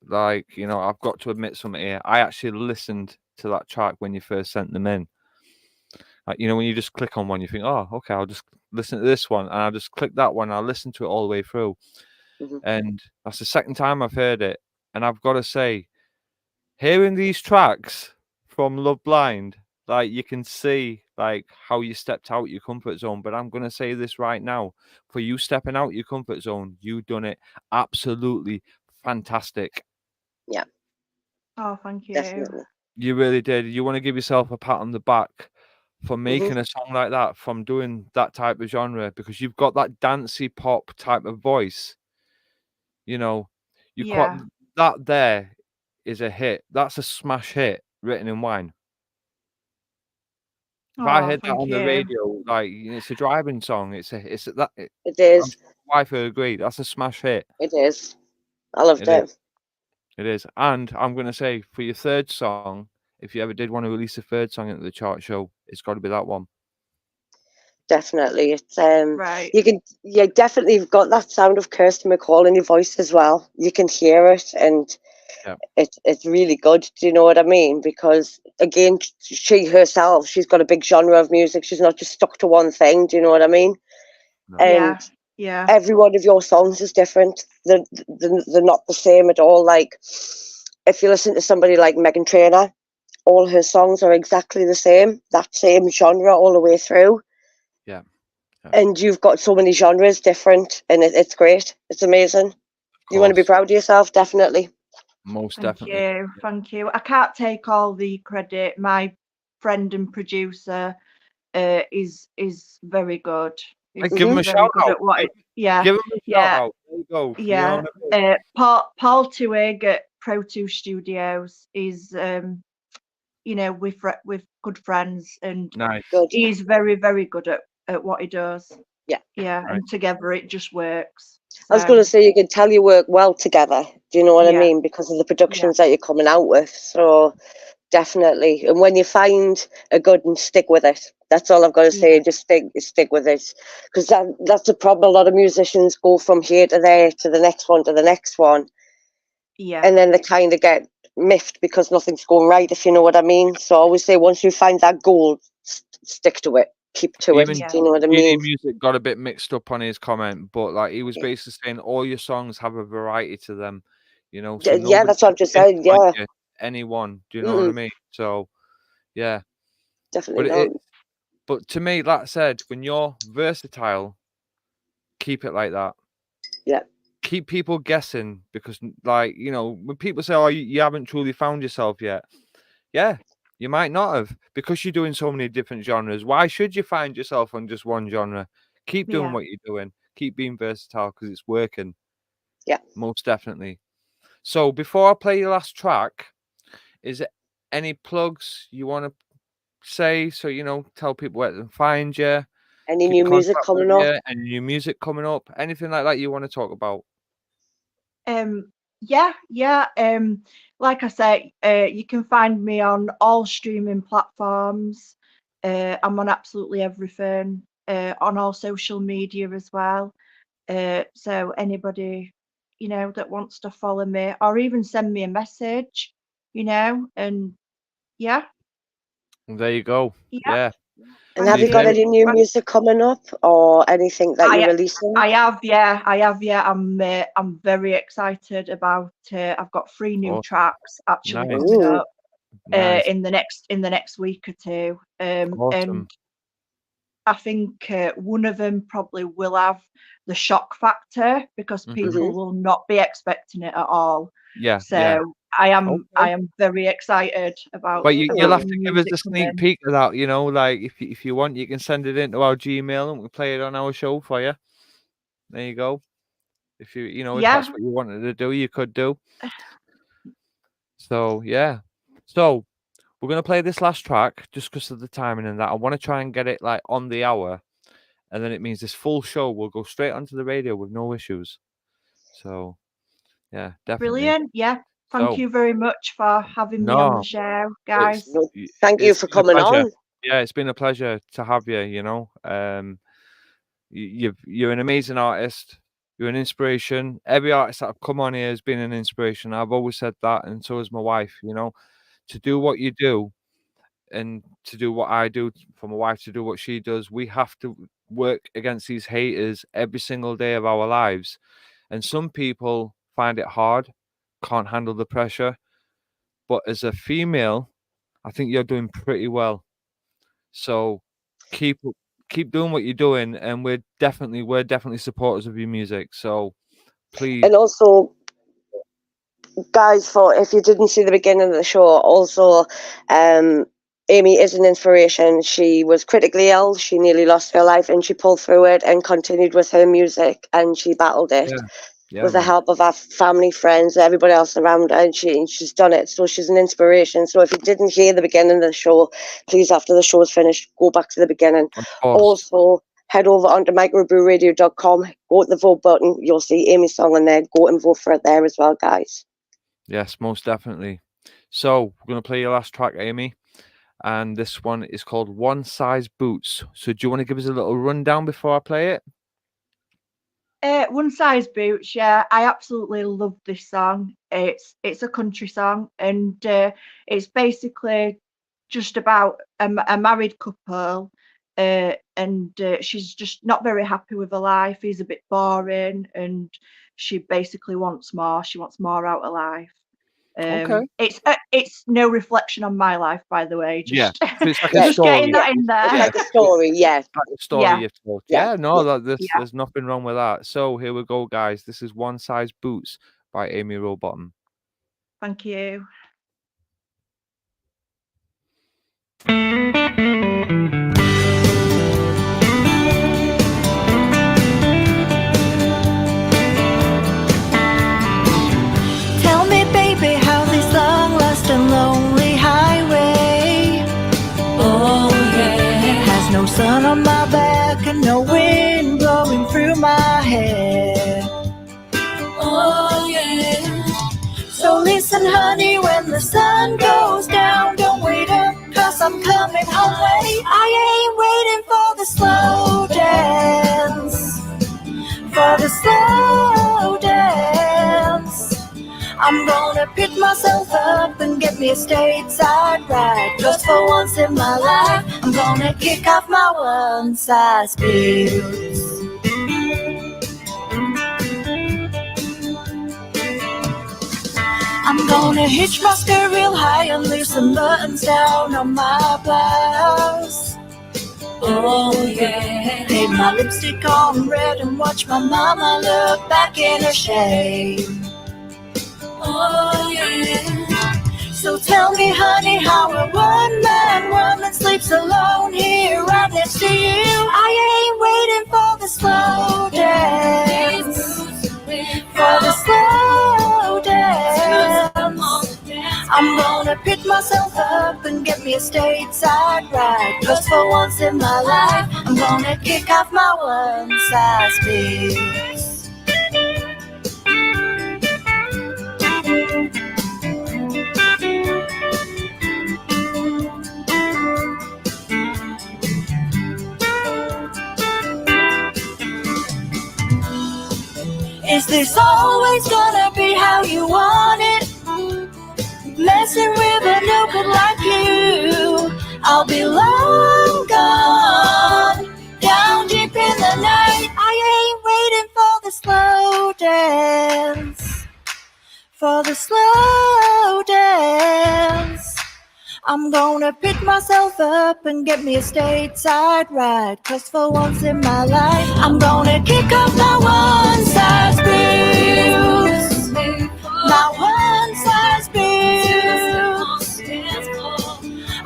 like, you know, I've got to admit something here. I actually listened to that track when you first sent them in. Like, you know, when you just click on one, you think, oh, okay, I'll just listen to this one, and I'll just click that one. I'll listen to it all the way through, and that's the second time I've heard it, and I've got to say, hearing these tracks from Love Blind, like, you can see like how you stepped out your comfort zone. But I'm gonna say this right now: for you stepping out your comfort zone, you done it absolutely fantastic. Yeah, Oh, thank you. definitely. You really did. You want to give yourself a pat on the back for Mm-hmm. making a song like that, from doing that type of genre, because you've got that dancey pop type of voice. You know, you quite Yeah. that there is a hit. That's a smash hit, Written in Wine. If I Oh, heard that thank on the you. radio, like, it's a driving song. It's It I'm is. sure my wife would agree. That's a smash hit. It is. I loved It is. it. It is. And I'm going to say for your third song, if you ever did want to release a third song into the chart show, it's got to be that one. Definitely. It's Right. you definitely have got that sound of Kirsty MacColl in your voice as well. You can hear it, and Yeah. it's really good. Do you know what I mean? Because again, she herself, she's got a big genre of music. She's not just stuck to one thing. Do you know what I mean? No. And Yeah. every one of your songs is different. They're not the same at all. Like if you listen to somebody like Megan Trainor, all her songs are exactly the same. That same genre all the way through. Yeah. And you've got so many genres different, and it's great. It's amazing. You want to be Course. proud of yourself, definitely. Most Thank definitely. you. Thank you. I can't take all the credit. My friend and producer is very good. Like, Is give him a very shout good out. at what it, yeah, Give him a shout yeah, out. There you go. You know yeah. what I mean? Paul Tuig at Pro 2 Studios is with good friends, and Nice. Good. he's very good at what he does. Yeah. Yeah, Right. and together it just works. I was going to So say you can tell you work well together. Do you know what I yeah, mean? Because of the productions that you're coming out with. So definitely. And when you find a good and stick with it. That's all I've got to say. yeah, Just stick with it. Because that's a problem. A lot of musicians go from here to there to the next one to the next one. yeah, And then they kind of get miffed because nothing's going right, if you know what I mean. So I always say once you find that goal, stick to it. Keep to it. Even yeah, Do you know what I GD mean? Music got a bit mixed up on his comment, but like he was basically saying all your songs have a variety to them, so Yeah, nobody that's what can I've just said. pinpoint Yeah. you anyone. Do you know what I Mm-mm, mean? So yeah, definitely but not. but to me, like I said, when you're versatile, keep it like that. Yeah. Keep people guessing because, like, when people say, "Oh, you haven't truly found yourself yet," yeah, you might not have because you're doing so many different genres. Why should you find yourself on just one genre? Keep doing yeah. what you're doing. Keep being versatile because it's working. Yeah. Most definitely. So before I play your last track, is there any plugs you want to say? So tell people where to find you, Any keep in new music contact with coming up? you, any new music coming up, anything like that you want to talk about. Yeah. Like I say, you can find me on all streaming platforms. I'm on absolutely everything. On all social media as well. So anybody, that wants to follow me or even send me a message, and yeah, There you go. yeah. Yeah. And So have Thank you you've got heard you. it. any new music coming up or anything that you're I releasing? I have, yeah, I have, yeah. I'm very excited about. I've got 3 new Awesome. tracks actually Nice. coming Ooh, up Nice. in the next week or two. And Awesome. I think one of them probably will have the shock factor because Mhm. people mm-hmm. will not be expecting it at all. Yeah, yeah. So I am Okay. very excited about But you'll the have Ooh. to give us music a sneak coming. peek of that, like if you want, you can send it into our Gmail and we'll play it on our show for you. There you go. If if Yeah, that's what you wanted to do, you could do. So yeah. So we're gonna play this last track just because of the timing and that. I want to try and get it like on the hour, and then it means this full show will go straight onto the radio with no issues. So yeah, definitely. brilliant. Yeah, thank So you very much for having me on the no, show, it's guys. No, thank you it's for been a coming pleasure. on. Yeah, it's been a pleasure to have you. You're an amazing artist. You're an inspiration. Every artist that I've come on here has been an inspiration. I've always said that, and so has my wife. To do what you do and to do what I do, for my wife to do what she does, we have to work against these haters every single day of our lives. And some people find it hard, can't handle the pressure. But as a female, I think you're doing pretty well. So keep keep doing what you're doing, and we're definitely supporters of your music. So please, And also, guys, for if you didn't see the beginning of the show, also, um, Amy is an inspiration. She was critically ill. She nearly lost her life, and she pulled through it and continued with her music, and she battled it yeah, yeah, with the man, help of our family, friends, everybody else around her, and she's done it. So she's an inspiration. So if you didn't hear the beginning of the show, please, after the show's finished, go back to the beginning. of course, Also, head over onto microbrewradio.com, go to the vote button. You'll see Amy's song on there. Go and vote for it there as well, guys. Yes, most definitely. So we're gonna play your last track, Amy, and this one is called One Size Boots. So do you want to give us a little rundown before I play it? One Size Boots, yeah, I absolutely love this song. It's a country song, and it's basically just about a married couple, and she's just not very happy with her life. He's a bit boring, and she basically wants more. She wants more out of life. Okay. It's no reflection on my life, by the way. Yeah. Just So it's like a Yeah, just getting story. that in it's there. Yeah. like a story. Yeah, Like a story Yeah, you've told. yeah, Yeah, no, yeah. yeah. there's nothing wrong with that. So here we go, guys. This is One Size Boots by Amy Rowbottom. Thank you. Tell me, baby, how this long lost and lonely highway, oh yeah, has no sun on my back and no wind blowing through my hair. Oh yeah. So listen, honey, when the sun goes down, don't wait up, 'cause I'm coming home late. I ain't waiting for the slow dance, for the slow dance. I'm gonna pick myself up and get me a stateside ride, 'cause for once in my life, I'm gonna kick off my one-size boots. I'm gonna hitch my skirt real high and loosen buttons down on my blouse. Oh yeah. Paint my lipstick on red and watch my mama look back in her shame. Oh yeah. So tell me, honey, how a one-man woman sleeps alone here right next to you. I ain't waiting for the slow dance, for the slow dance. I'm gonna pick myself up and get me a stateside ride, 'cause for once in my life, I'm gonna kick off my one-size boots. Is this always gonna be how you want it? Messing with a no good like you, I'll be long gone, down deep in the night. I ain't waiting for the slow dance, for the slow dance. I'm gonna pick myself up and get me a stateside ride, 'cause for once in my life, I'm gonna kick off my one-size boots, my one-size boots.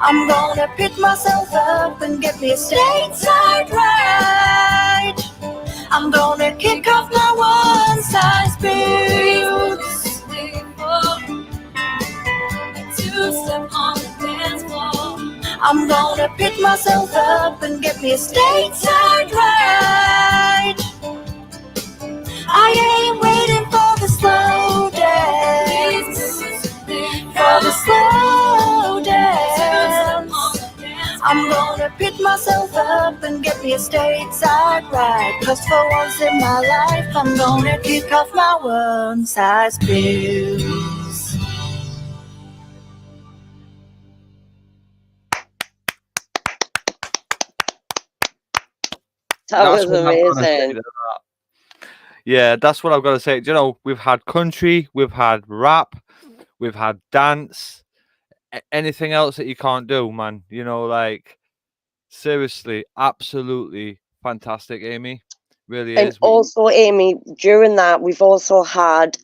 I'm gonna pick myself up and get me a stateside ride. I'm gonna kick off my one-size boots. I'm gonna pick myself up and get me a stateside ride. I ain't waiting for the slow dance, for the slow dance. I'm gonna pick myself up and get me a stateside ride, 'cause for once in my life, I'm gonna kick off my one-size boots. That was What I've gotta say amazing. to that. Yeah, that's what I've got to say. Do you know, we've had country, we've had rap, we've had dance, anything else that you can't do, man. You know, like seriously, absolutely fantastic, Amy. Really And is. also, Amy, during that, we've also had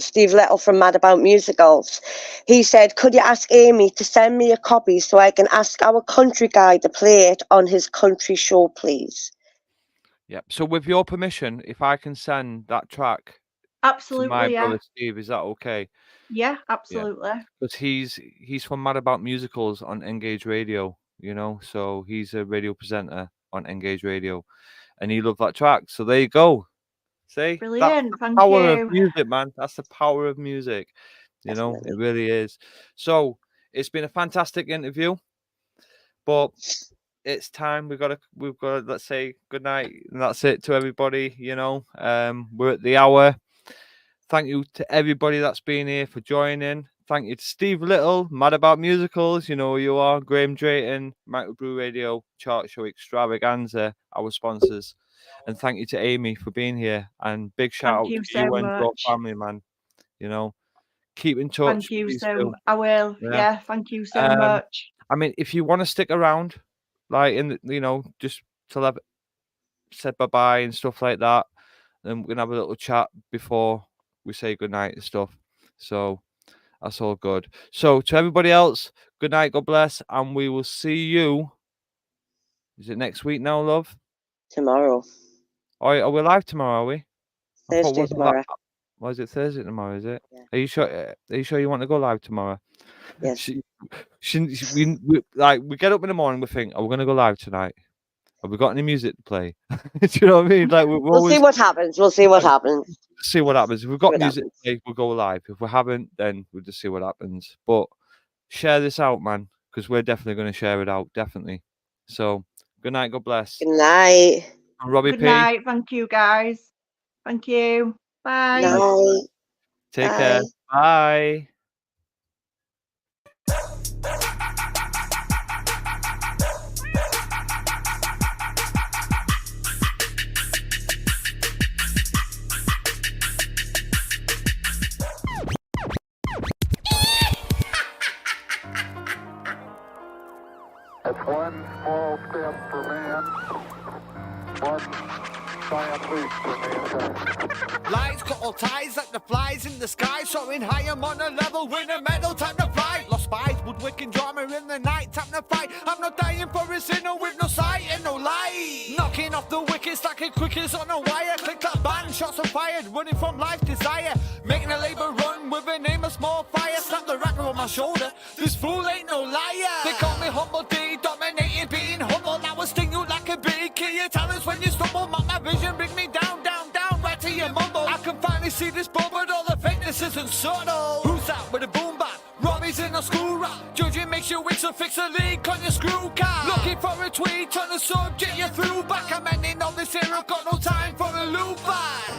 Steve Little from Mad About Musicals. He said, could you ask Amy to send me a copy so I can ask our country guy to play it on his country show, please? Yeah. So with your permission, if I can send that track to my Absolutely, yeah. brother Steve, is that okay? Yeah, Yeah. absolutely. Because he's from Mad About Musicals on Engage Radio, you know, so he's a radio presenter on Engage Radio, and he loved that track. So there you go. See, Brilliant. that's the Thank power of you. music, man. That's the power of music. You know, Definitely. it really is. So it's been a fantastic interview, but it's time. We've got to let's say good night, and that's it to everybody. You know, we're at the hour. Thank you to everybody that's been here for joining. Thank you to Steve Little, Mad About Musicals. You know who you are. Graham Drayton, Microbrew Radio, Chart Show Extravaganza, our sponsors. And thank you to Amy for being here. And big shout Thank out you to so you and your much. family, man. You know, keep in Thank touch. you Please so. do. I will. Yeah. Yeah. Thank you so Um, much. I mean, if you want to stick around, like you know, just till I've said bye bye and stuff like that, then we're gonna have a little chat before we say goodnight and stuff. So that's all good. So to everybody else, good night, God bless, and we will see you. Is it next week now, love? Tomorrow, Are we live tomorrow? Are we? I thought Thursday wasn't tomorrow. Why is it Thursday tomorrow? Is it? Yeah. Are you sure? Are you sure you want to go live tomorrow? Yes. We like we get up in the morning. We think, are we gonna go live tonight? Have we got any music to play? Do you know what I mean? Like we're We'll see always what happens. We'll see what happens. see what happens. If we've See got what music to happens. play, we'll go live. If we haven't, then we'll just see what happens. But share this out, man, because we're definitely going to share it out. Definitely. So good night. God bless. Good night. And Robbie Good P. night. Thank you, guys. Thank you. Bye. Night. Take Bye. care. Bye. It's one small step for man, one giant leap for mankind. Lights got all ties like the flies in the sky, soaring high, I'm on a level with a medal, time to fly. Lost spies, woodwicking drama in the night, time to fight. I'm not dying for a sinner with no sight and no light. Knocking off the wickets, stacking quickest on a wire. Click that bang, shots are fired, running from life desire. Making a labor run with an aim of small fire. Slap the rattler on my shoulder, this fool ain't no liar. They call me Humble D, dominating, being humble. I will sting you like a bee, kill your talents when you stumble. Mark my vision, bring me down, down, down, right to your mumble. I can finally see this ball, but all the fakeness isn't subtle. Who's that with a boom bap? Robbie's in a school rap. Judging makes you wait, so fix a leak on your screw cap. Looking for a tweet on the subject, you threw back. I'm ending all this here, I've got no time for a loop back.